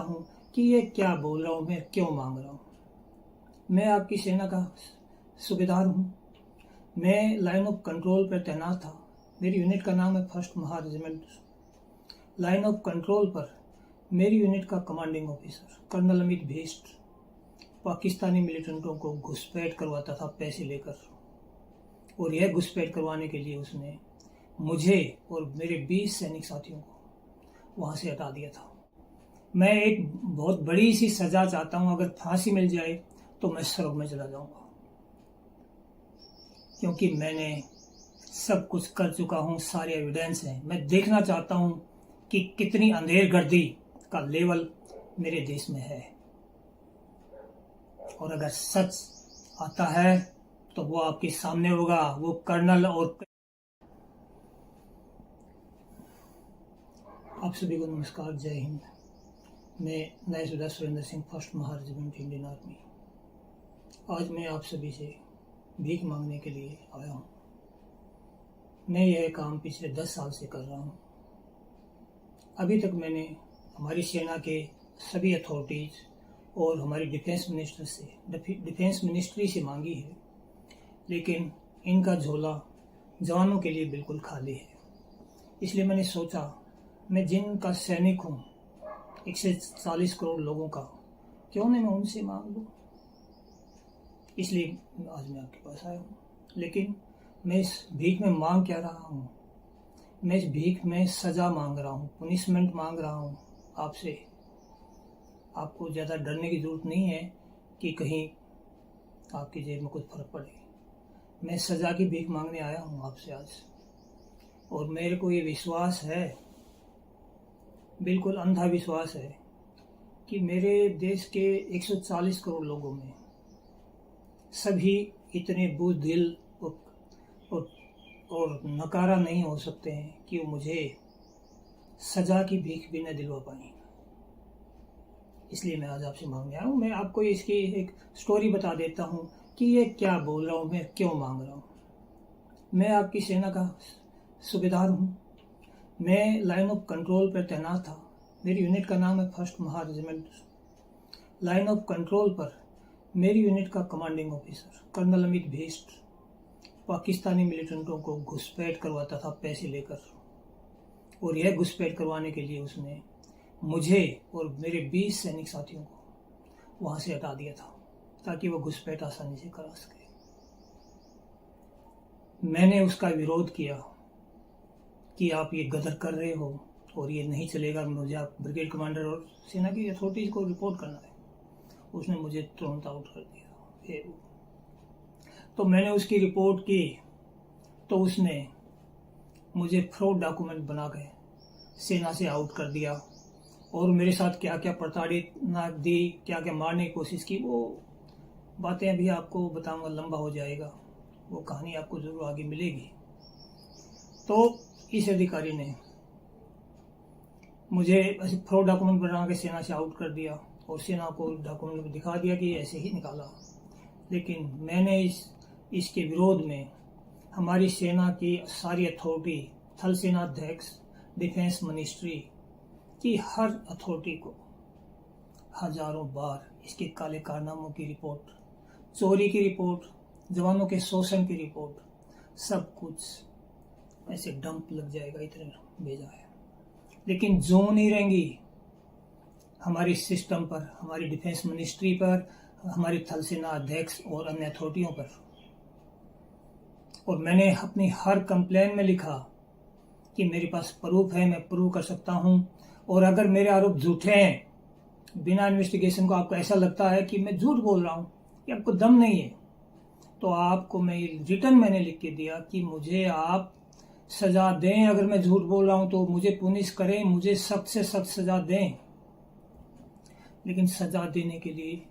हूँ कि ये क्या बोल रहा हूँ, मैं क्यों मांग रहा हूँ। मैं आपकी सेना का सूबेदार हूँ। मैं लाइन ऑफ कंट्रोल पर तैनात था। मेरी यूनिट का नाम है 1st महा रेजिमेंट। लाइन ऑफ कंट्रोल पर मेरी यूनिट का commanding officer colonel Amit Bisht Pakistani मिलिटेंटों को घुसपैठ करवाता था पैसे लेकर, और यह घुसपैठ करवाने के लिए उसने मुझे और मेरे 20 सैनिक साथियों को वहां से हटा दिया था। मैं एक बहुत बड़ी सी सजा चाहता हूं। अगर फांसी मिल जाए तो मैं स्वर्ग में चला जाऊंगा, क्योंकि मैंने सब कुछ कर चुका हूं। सारे एविडेंस हैं। मैं देखना चाहता हूं कि कितनी अंधेरगर्दी का लेवल मेरे देश में है, और अगर सच आता है तो वो आपके सामने होगा। वो कर्नल और आप सभी को नमस्कार, जय हिंद। मैं नए सूबेदार सुरेंद्र सिंह, 1st महा रेजिमेंट इंडियन आर्मी। आज मैं आप सभी से भीख मांगने के लिए आया हूँ। मैं यह काम पिछले 10 साल से कर रहा हूँ। अभी तक मैंने हमारी सेना के सभी अथॉरिटीज और हमारी डिफेंस मिनिस्ट्री से मांगी है, लेकिन इनका झोला जवानों के लिए बिल्कुल खाली है। इसलिए मैंने सोचा, मैं जिनका सैनिक हूँ 140 करोड़ लोगों का, क्यों नहीं मैं उनसे मांग लूँ। इसलिए आज मैं आपके पास आया हूँ। लेकिन मैं इस भीख में मांग क्या रहा हूँ? मैं इस भीख में सज़ा मांग रहा हूँ, पनिशमेंट मांग रहा हूँ आपसे। आपको ज़्यादा डरने की ज़रूरत नहीं है कि कहीं आपकी जेब में कुछ फर्क पड़े। मैं सज़ा की भीख मांगने आया हूँ आपसे आज, और मेरे को ये विश्वास है, बिल्कुल अंधा विश्वास है, कि मेरे देश के 140 करोड़ लोगों में सभी इतने बुज़दिल और नकारा नहीं हो सकते हैं कि वो मुझे सज़ा की भीख भी न दिलवा पाएं। इसलिए मैं आज आपसे मांगने आया हूँ। मैं आपको इसकी एक स्टोरी बता देता हूँ कि ये क्या बोल रहा हूँ, मैं क्यों मांग रहा हूँ। मैं आपकी सेना का सूबेदार हूँ। मैं लाइन ऑफ कंट्रोल पर तैनात था। मेरी यूनिट का नाम है 1st महा रेजिमेंट। लाइन ऑफ कंट्रोल पर मेरी यूनिट का commanding officer colonel Amit Bisht Pakistani मिलिटेंटों को घुसपैठ करवाता था पैसे लेकर, और यह घुसपैठ करवाने के लिए उसने मुझे और मेरे 20 सैनिक साथियों को वहां से हटा दिया था, ताकि वह घुसपैठ आसानी से करा सके। मैंने उसका विरोध किया कि आप ये गदर कर रहे हो और ये नहीं चलेगा, मुझे आप ब्रिगेड कमांडर और सेना की अथॉरिटीज को रिपोर्ट करना है। उसने मुझे तुरंत आउट कर दिया। तो मैंने उसकी रिपोर्ट की, तो उसने मुझे फ्रॉड डॉक्यूमेंट बना के सेना से आउट कर दिया, और मेरे साथ क्या क्या प्रताड़ना दी, क्या क्या मारने की कोशिश की, वो बातें अभी आपको बताऊंगा, लंबा हो जाएगा। वो कहानी आपको जरूर आगे मिलेगी। तो इस अधिकारी ने मुझे ऐसे फ्रॉड डॉक्यूमेंट बना के सेना से आउट कर दिया, और सेना को डॉक्यूमेंट दिखा दिया कि ऐसे ही निकाला। लेकिन मैंने इसके विरोध में हमारी सेना की सारी अथॉरिटी, थल सेना अध्यक्ष, डिफेंस मिनिस्ट्री की हर अथॉरिटी को हजारों बार इसके काले कारनामों की रिपोर्ट, चोरी की रिपोर्ट, जवानों के शोषण की रिपोर्ट, सब कुछ ऐसे डंप लग जाएगा इतने भेजा है। लेकिन जो नहीं रहेंगी हमारी सिस्टम पर, हमारी डिफेंस मिनिस्ट्री पर, हमारी थल सेना अध्यक्ष और अन्य अथॉरिटियों पर। और मैंने अपनी हर कंप्लेन में लिखा कि मेरे पास प्रूफ है, मैं प्रूव कर सकता हूं, और अगर मेरे आरोप झूठे हैं, बिना इन्वेस्टिगेशन को आपको ऐसा लगता है कि मैं झूठ बोल रहा हूं, कि आपको दम नहीं है, तो आपको मैं रिटर्न मैंने लिख के दिया कि मुझे आप सजा दें। अगर मैं झूठ बोल रहा हूं तो मुझे पुनिश करें, मुझे सख्त से सख्त सजा दें। लेकिन सजा देने के लिए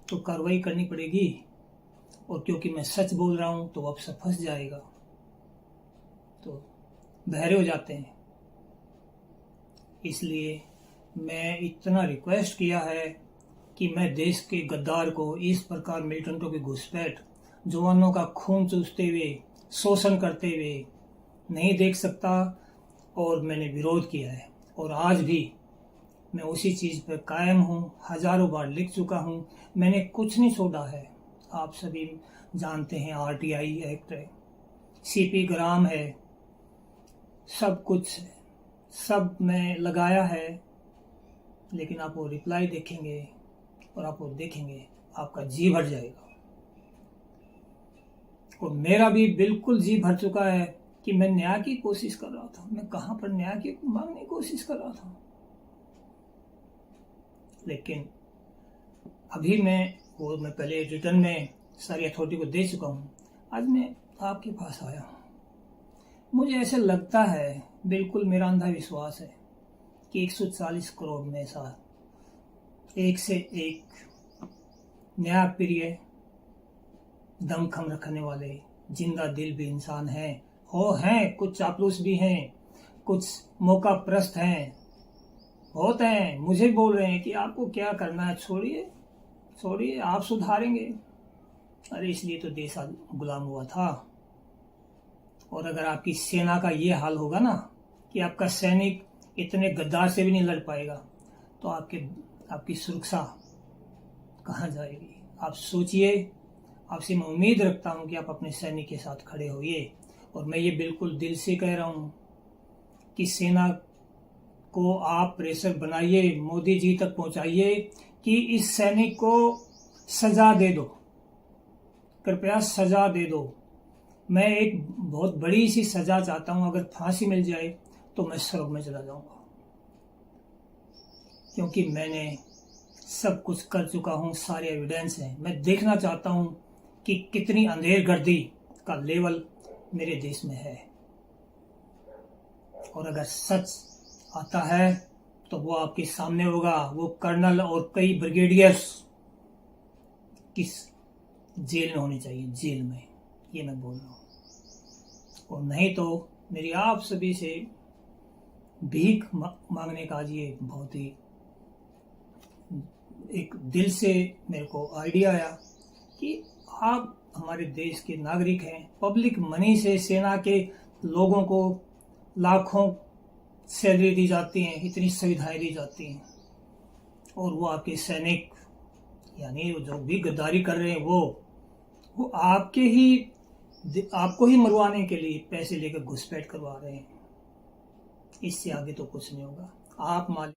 तो कार्रवाई करनी पड़ेगी, और क्योंकि मैं सच बोल रहा हूं तो अफसर फंस जाएगा, तो बहरे हो जाते हैं। इसलिए मैं इतना रिक्वेस्ट किया है कि मैं देश के गद्दार को इस प्रकार मिलिटेंटों की घुसपैठ, जवानों का खून चूसते हुए, शोषण करते हुए नहीं देख सकता, और मैंने विरोध किया है। और आज भी मैं उसी चीज़ पर कायम हूँ, हजारों बार लिख चुका हूँ, मैंने कुछ नहीं छोड़ा है। आप सभी जानते हैं आरटीआई एक्ट है, सीपी ग्राम है, सब कुछ है, सब मैं लगाया है। लेकिन आप वो रिप्लाई देखेंगे और आप वो देखेंगे, आपका जी भर जाएगा। और मेरा भी बिल्कुल जी भर चुका है कि मैं न्याय की कोशिश कर रहा था। मैं कहाँ पर न्याय की मांगने की कोशिश कर रहा था, लेकिन अभी मैं पहले रिटर्न में सारी अथॉरिटी को दे चुका हूँ। आज मैं आपके पास आया हूँ। मुझे ऐसे लगता है, बिल्कुल मेरा अंधा विश्वास है कि 140 करोड़ में से एक से एक न्यायप्रिय, दमखम रखने वाले, जिंदा दिल भी इंसान हैं, कुछ चापलूस भी हैं, कुछ मौका प्रस्त हैं, बहुत हैं। मुझे बोल रहे हैं कि आपको क्या करना है, छोड़िए, आप सुधारेंगे। अरे इसलिए तो देश आज गुलाम हुआ था। और अगर आपकी सेना का ये हाल होगा ना कि आपका सैनिक इतने गद्दार से भी नहीं लड़ पाएगा, तो आपकी सुरक्षा कहाँ जाएगी? आप सोचिए। आपसे मैं उम्मीद रखता हूँ कि आप अपने सैनिक के साथ खड़े होइए। और मैं ये बिल्कुल दिल से कह रहा हूँ कि सेना को आप प्रेशर बनाइए, मोदी जी तक पहुंचाइए कि इस सैनिक को सजा दे दो, कृपया सजा दे दो। मैं एक बहुत बड़ी सी सजा चाहता हूं। अगर फांसी मिल जाए तो मैं स्वर्ग में चला जाऊंगा, क्योंकि मैंने सब कुछ कर चुका हूं, सारे एविडेंस हैं। मैं देखना चाहता हूं कि कितनी अंधेरगर्दी का लेवल मेरे देश में है। और अगर सच आता है तो वो आपके सामने होगा। वो कर्नल और कई ब्रिगेडियर्स किस जेल में होने चाहिए, जेल में, ये मैं बोल रहा हूँ। और नहीं तो मेरी आप सभी से भीख मांगने का आज ये बहुत ही एक दिल से मेरे को आइडिया आया कि आप हमारे देश के नागरिक हैं। पब्लिक मनी से सेना के लोगों को लाखों सैलरी दी जाती हैं, इतनी सुविधाएं दी जाती हैं, और वो आपके सैनिक यानी जो भी गद्दारी कर रहे हैं वो आपको ही मरवाने के लिए पैसे लेकर घुसपैठ करवा रहे हैं। इससे आगे तो कुछ नहीं होगा। आप मालिक